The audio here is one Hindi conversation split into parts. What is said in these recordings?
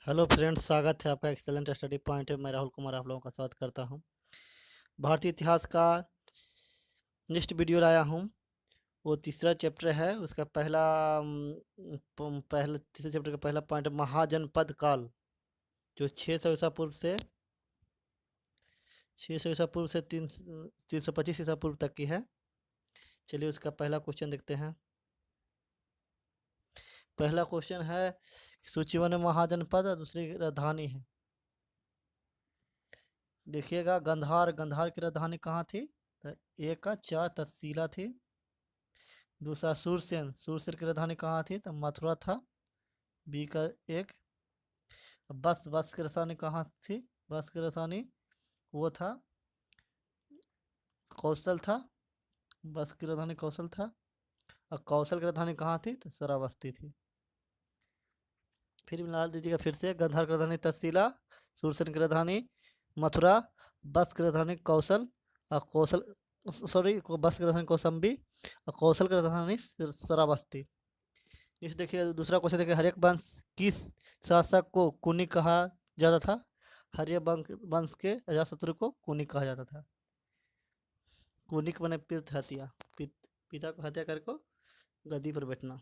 हेलो फ्रेंड्स, स्वागत है आपका एक्सेलेंट स्टडी पॉइंट में। मैं राहुल कुमार आप लोगों का स्वागत करता हूं। भारतीय इतिहास का नेक्स्ट वीडियो लाया हूं। वो तीसरा चैप्टर है। उसका पहला तीसरे चैप्टर का पहला पॉइंट महाजनपद काल, जो 600 ईसा पूर्व से 325 ईसा पूर्व तक की है। चलिए उसका पहला क्वेश्चन देखते हैं। पहला क्वेश्चन है, सूची में महाजनपद और दूसरी राजधानी है। देखिएगा, गंधार गंधार की राजधानी कहाँ थी? तो एक का 4 तक्षशिला थी। दूसरा सूरसेन सूरसेन की राजधानी कहाँ थी? तो मथुरा था। बी का एक। बस बस की राजधानी कहाँ थी? बस की राजधानी वो था कौशल था। बस की राजधानी कौशल था। और कौशल की राजधानी कहाँ थी? तो श्रावस्ती थी। फिर मिला दीजिएगा फिर से। गंधार की राजधानी तक्षशिला, सूरसेन की राजधानी मथुरा, बस की राजधानी कौशल और कौशल सॉरी बस की राजधानी कौशंबी और कौशल की राजधानी श्रावस्ती। इस देखिए दूसरा क्वेश्चन देखिए, हर्यक वंश किस शासक को कुनी कहा जाता था? हर्यक वंश के अजातशत्रु को कुनी कहा जाता था। कुनिक मैंने पिता हत्या, पिता को हत्या करके गद्दी पर बैठना।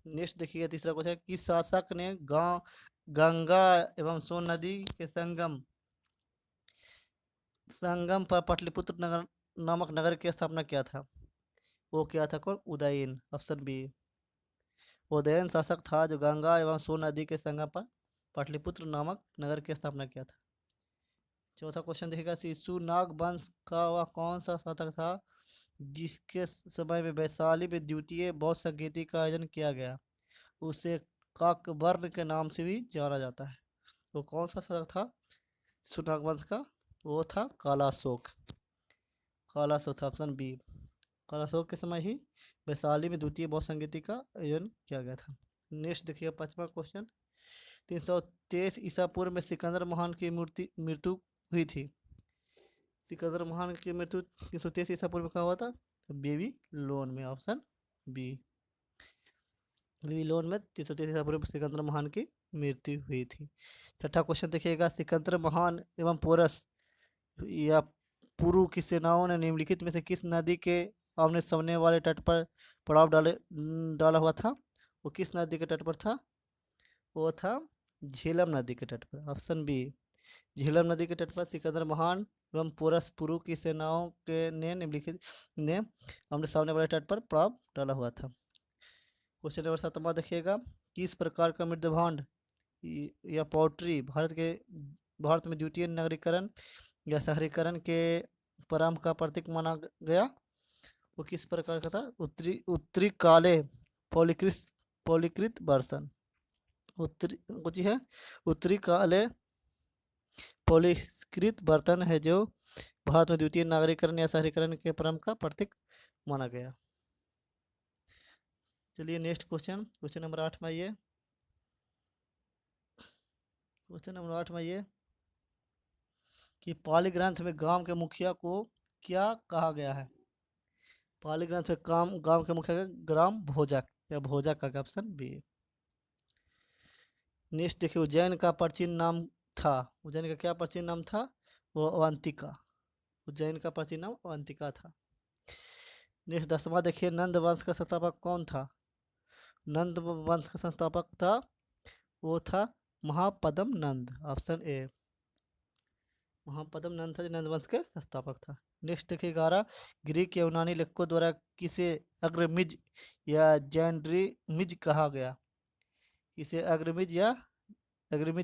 नेक्स्ट देखिए तीसरा क्वेश्चन, किस शासक ने गांव गंगा एवं सोन नदी के संगम संगम पर पाटलिपुत्र नगर नामक नगर की स्थापना किया था? वो किया था कौन? उदयन। Option B. उदयन शासक था जो गंगा एवं सोन नदी के संगम पर पाटलिपुत्र नामक नगर की स्थापना किया था। चौथा क्वेश्चन देखिएगा, शिशुनाग वंश का वह कौन सा शासक था जिसके समय में वैशाली में द्वितीय बौद्ध संगीति का आयोजन किया गया? उसे काकवर्ण के नाम से भी जाना जाता है। वो कौन सा शासक था शिशुनाग वंश का? वो था कालाशोक। कालाशोक था ऑप्शन बी। कालाशोक के समय ही वैशाली में द्वितीय बौद्ध संगीति का आयोजन किया गया था। नेक्स्ट देखिए पांचवा क्वेश्चन, 323 ईसा पूर्व में सिकंदर महान की मृत्यु हुई थी। सिकंदर महान की मृत्यु 323 ईसा पूर्व का हुआ था। तो बेबी लोन में ऑप्शन बी। बेबी लोन में 323 ईसा पूर्व में सिकंदर महान की मृत्यु हुई थी। छठा क्वेश्चन देखिएगा, सिकंदर महान एवं पोरस या पुरु की सेनाओं ने निम्नलिखित में से किस नदी के आमने सामने वाले तट पर पड़ाव डाला हुआ था? वो किस नदी के तट पर था? वो था झेलम नदी के तट पर। Option B. झेलम नदी के तट पर सिकंदर महान एवं पुरु की सेनाओं के ने निम्नलिखित ने आमने सामने वाले तट पर पड़ाव डाला हुआ था। क्वेश्चन नंबर 7 देखिएगा, किस प्रकार का मृद भांड या पोल्ट्री भारत में द्वितीय नगरीकरण या शहरीकरण के प्रारंभ का प्रतीक माना गया? वो किस प्रकार का था? उत्तरी उत्तरी काले पॉलीकृत पॉलीकृत बर्तन। उत्तरी कुछ है उत्तरी काले पॉलीकृत बर्तन है जो भारत में द्वितीय नागरीकरण या शहरीकरण के प्रारंभ का प्रतीक माना गया। चलिए नेक्स्ट क्वेश्चन नंबर 8 में आइए। क्वेश्चन नंबर 8 में आइए कि पाली ग्रंथ में गांव के मुखिया को क्या कहा गया है? पाली ग्रंथ में गांव के मुखिया को ग्राम भोजक या भोजक का ऑप्शन बी। नेक्स्ट देखिए, उज्जैन का प्राचीन नाम था। उज्जैन का क्या प्राचीन नाम था? वो अवंतिका। उज्जैन का प्राचीन नाम अवंतिका था। नेक्स्ट 10वां देखिए, नंद वंश का संस्थापक कौन था? नंद वंश का संस्थापक था वो था महापद्म नंद। Option A. महापद्म नंद था जो नंद वंश के संस्थापक था। नेक्स्ट देखिए 11, ग्रीक या यूनानी लेखकों द्वारा किसे अग्रमिज या जैंड्रीमिज कहा गया? किसे अग्रमिज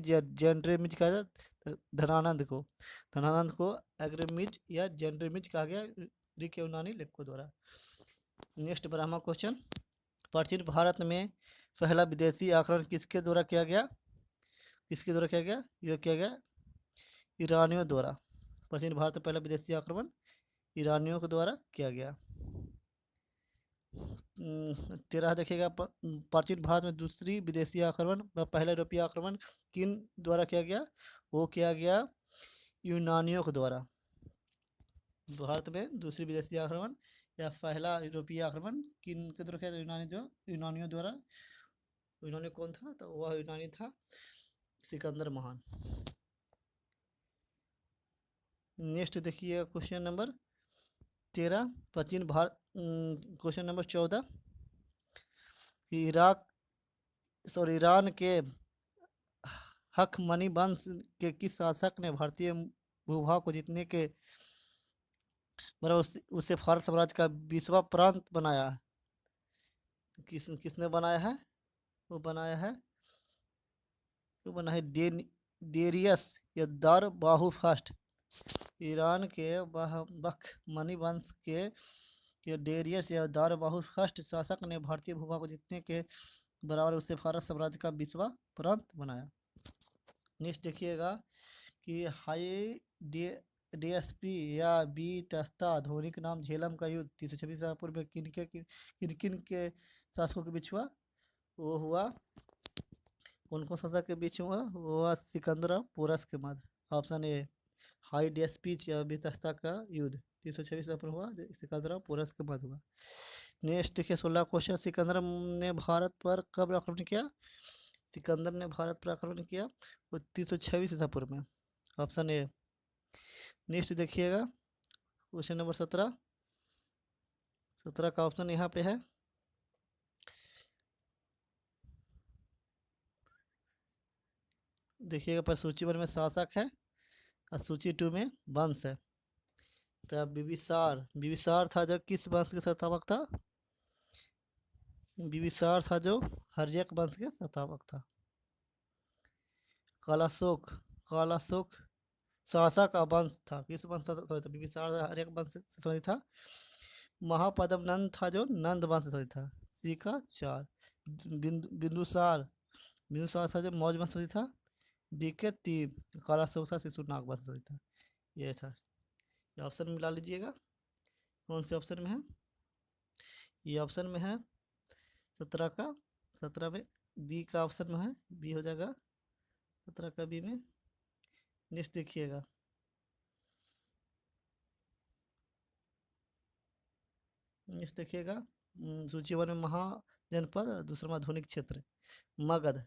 या जेंड्रेमिज कहा जाता? तो धनानंद को अग्रमिज या जेंड्रेमिज कहा गया ग्रीक या यूनानी लेखकों द्वारा। नेक्स्ट 12वां क्वेश्चन, प्राचीन भारत में पहला विदेशी आक्रमण किसके द्वारा किया गया? किसके द्वारा किया गया? यह किया गया ईरानियों द्वारा। प्राचीन भारत में पहला विदेशी आक्रमण ईरानियों के द्वारा किया गया। 13 देखिएगा, प्राचीन भारत में दूसरी विदेशी आक्रमण व पहला यूरोपीय आक्रमण किन द्वारा किया गया? वो किया गया यूनानियों के द्वारा। भारत में दूसरी विदेशी आक्रमण या पहला यूरोपीय आक्रमण किन के द्वारा किया गया? यूनानियों द्वारा। यूनानी कौन था? तो वह यूनानी था सिकंदर महान। नेक्स्ट देखिए क्वेश्चन नंबर 13, प्राचीन Bharat. Question number 14, Iraq sorry Iran के हखमनी वंश के किस शासक ने भारतीय भूभाग को जीतने के मतलब उसे फारस साम्राज्य का 20वां प्रांत बनाया? किसने बनाया है? वो बनाया है वो बना है डेरियस या दार बाहु फर्स्ट। ईरान के बखमनी वंश के डेरियस या दार बाहु फर्स्ट शासक ने भारतीय भूभाग को जीतने के बराबर उसे फारस साम्राज्य का 20वां प्रांत बनाया। नेक्स्ट देखिएगा कि हाई डीएसपी या बी तस्ता आधुनिक नाम झेलम का युद्ध 326 ईसा पूर्व में किन किन के शासकों के बीच हुआ? वो हुआ कौन कौन शासक के बीच हुआ? वो हुआ सिकंदर पोरस के मध्य। ऑप्शन ए हाई डीएसपी या बी तस्ता का युद्ध 326 ईसा पूर्व हुआ, सिकंदर पोरस के मध्य हुआ। नेक्स्ट देखिए 16 क्वेश्चन, सिकंदर ने भारत पर कब आक्रमण किया? सिकंदर ने भारत पर आक्रमण किया वो 326 ईसा पूर्व में। Option A. नेक्स्ट देखिएगा क्वेश्चन नंबर 17 का ऑप्शन यहाँ पे है। देखिएगा पर सूची 1 में शासक है और सूची 2 में वंश है। तो बिबिसार था जो किस वंश के संस्थापक था? बिबिसार था जो हर्यक वंश के संस्थापक था। कालाशोक शासक का वंश था, किस वंश से था? बिबिसार हर्यक वंश से संबंधित था। महापद्म नंद था जो नंद वंश से संबंधित था। सी का 4। बिंदुसार था जो मौर्य वंश से था। डी के 3 कालाशोक था शिशुनाग वंश से था। ये था। ये ऑप्शन मिला लीजिएगा कौन से ऑप्शन में है। ये ऑप्शन में है 17 में बी का ऑप्शन में है, बी हो जाएगा 17 का बी में। नेक्स्ट देखिएगा सूची 1 में महाजनपद, दूसरा में आधुनिक क्षेत्र। मगध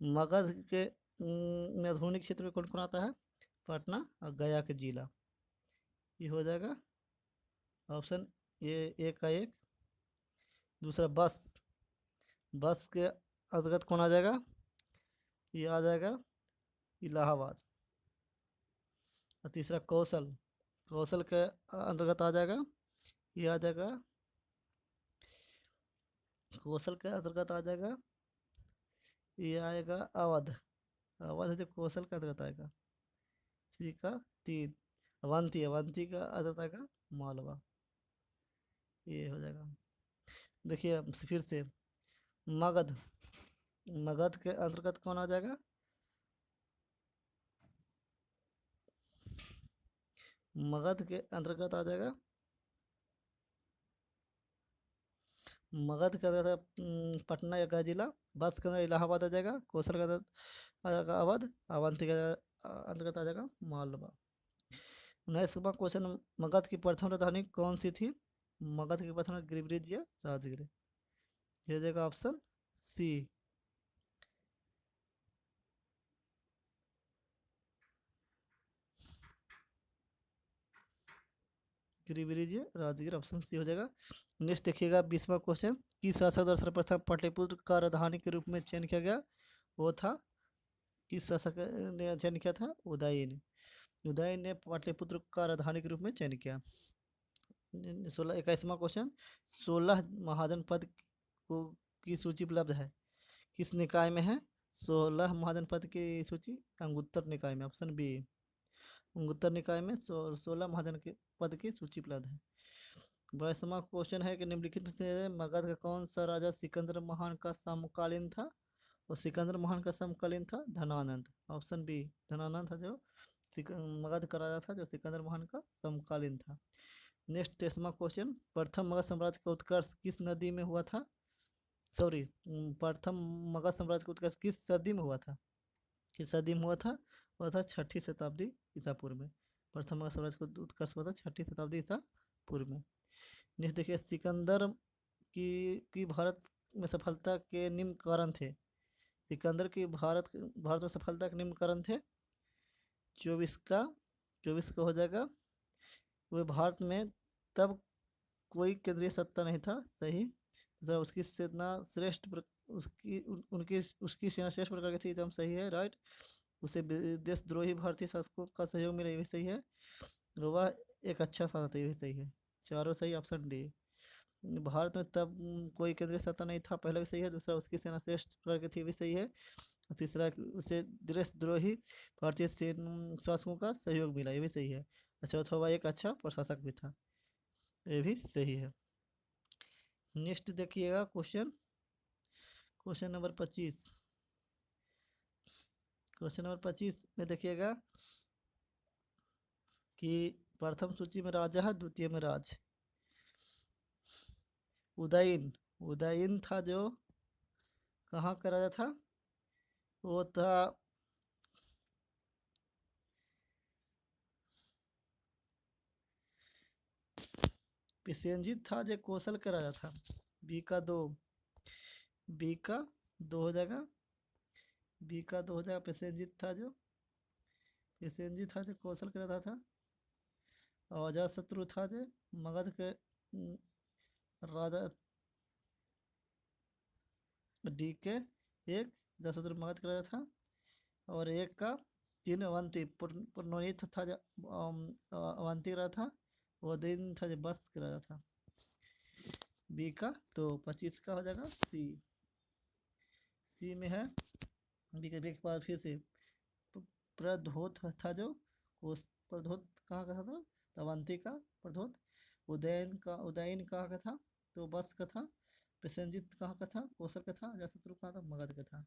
मगध के में आधुनिक क्षेत्र में कौन कौन आता है? पटना और गया के जिला। ये हो जाएगा ऑप्शन ये एक का एक। दूसरा बस के अंतर्गत कौन आ जाएगा? ये आ जाएगा इलाहाबाद। और तीसरा कौशल के अंतर्गत आ जाएगा, ये आ जाएगा कौशल के अंतर्गत आ जाएगा, ये आएगा अवध जो कौशल के अंतर्गत आएगा। सी का 3 अवंती का अंतर्गत आएगा मालवा। ये हो जाएगा। देखिए फिर से मगध मगध के अंतर्गत कौन आ जाएगा? मगध के अंतर्गत आ जाएगा मगध के अंदर पटना या गया जिला। बस के अंदर इलाहाबाद आ जाएगा। कौशल के अंदर आ जाएगा अवध। अवंती के अंतर्गत आ जाएगा मालवा। नेक्स्ट क्वेश्चन, मगध की प्रथम राजधानी कौन सी थी? मगध की प्रथम गिरिब्रिज या राजगिर। ये हो जाएगा ऑप्शन सी। गिरिब्रिज या राजगिर, ऑप्शन सी हो जाएगा। नेक्स्ट देखिएगा 20वां क्वेश्चन, किस शासक द्वारा सर्वप्रथम पाटलिपुत्र का राजधानी के रूप में चयन किया गया? वो था किस शासक ने चयन किया था? उदयन ने पाटलिपुत्र का राजधानी के रूप में चयन किया। 21वां क्वेश्चन, 16 महाजनपद को की सूची उपलब्ध है, किस निकाय में है? 16 महाजनपद की सूची अंगुत्तर निकाय में। ऑप्शन बी अंगुत्तर निकाय में 16 महाजनपद की सूची उपलब्ध है। 22वां क्वेश्चन है कि निम्नलिखित में से मगध का कौन सा राजा सिकंदर महान का समकालीन था? और सिकंदर महान का समकालीन था धनानंद। ऑप्शन बी धनानंद था जो मगध का राजा था जो सिकंदर महान का समकालीन था। नेक्स्ट 23वां क्वेश्चन, प्रथम मगध साम्राज्य का उत्कर्ष किस नदी में हुआ था? सॉरी प्रथम मगध साम्राज्य का उत्कर्ष किस सदी में हुआ था? किस सदी में हुआ था? हुआ था 6ठी शताब्दी ईसा पूर्व में। प्रथम मगध साम्राज्य का उत्कर्ष हुआ था 6ठी शताब्दी ईसा पूर्व में। नेक्स्ट देखिए सिकंदर की भारत में सफलता के निम्न कारण थे। सिकंदर की भारत में सफलता के निम्न कारण थे। 24 का हो जाएगा। वह भारत में तब कोई केंद्रीय सत्ता नहीं था, सही। दूसरा, उसकी सेना श्रेष्ठ उसकी उनकी उसकी सेना श्रेष्ठ प्रकार की थी, एकदम सही है, राइट। उसे देशद्रोही भारतीय शासकों का सहयोग मिला, ये भी सही है। वह एक अच्छा शासक था, ये भी सही है। चारों सही, ऑप्शन डी। भारत में तब कोई केंद्रीय सत्ता नहीं था, पहला भी सही है। दूसरा, उसकी सेना श्रेष्ठ प्रकार की थी, भी सही है। तीसरा, उसे देशद्रोही भारतीय शासकों का सहयोग मिला, ये भी सही है। चौथा, वह एक अच्छा प्रशासक भी था, ये भी सही है। नेक्स्ट देखिएगा question, question number 25। Question number 25 में देखिएगा कि प्रथम सूची में राजा है, द्वितीय में राज। उदयन, उदयन था जो कहाँ का राजा था? वो था पिसेंजित था जो कौशल का राजा था। बी का दो, बी का दो हो जाएगा, बी का दो हो जाएगा। पिसेंजित था जो, पिसेंजित था जो कौशल का राजा था। और अजात शत्रु था जो मगध के राजा। डी के एक, अजात शत्रु मगध का राजा था। और एक का तीन, अवंती पुरनोनित था जो अवंती का राजा था। वो दिन था जो बस का राजा था। बी का तो 25 का हो जाएगा सी। सी में है, बी के बाद फिर से प्रधोत था जो प्रधोत कहाँ का था? अवंती का प्रधोत। उदयन कहाँ का था? तो बस का था। प्रसेनजीत कहाँ का था? कौशल का था। अजातशत्रु कहाँ था? मगध का था।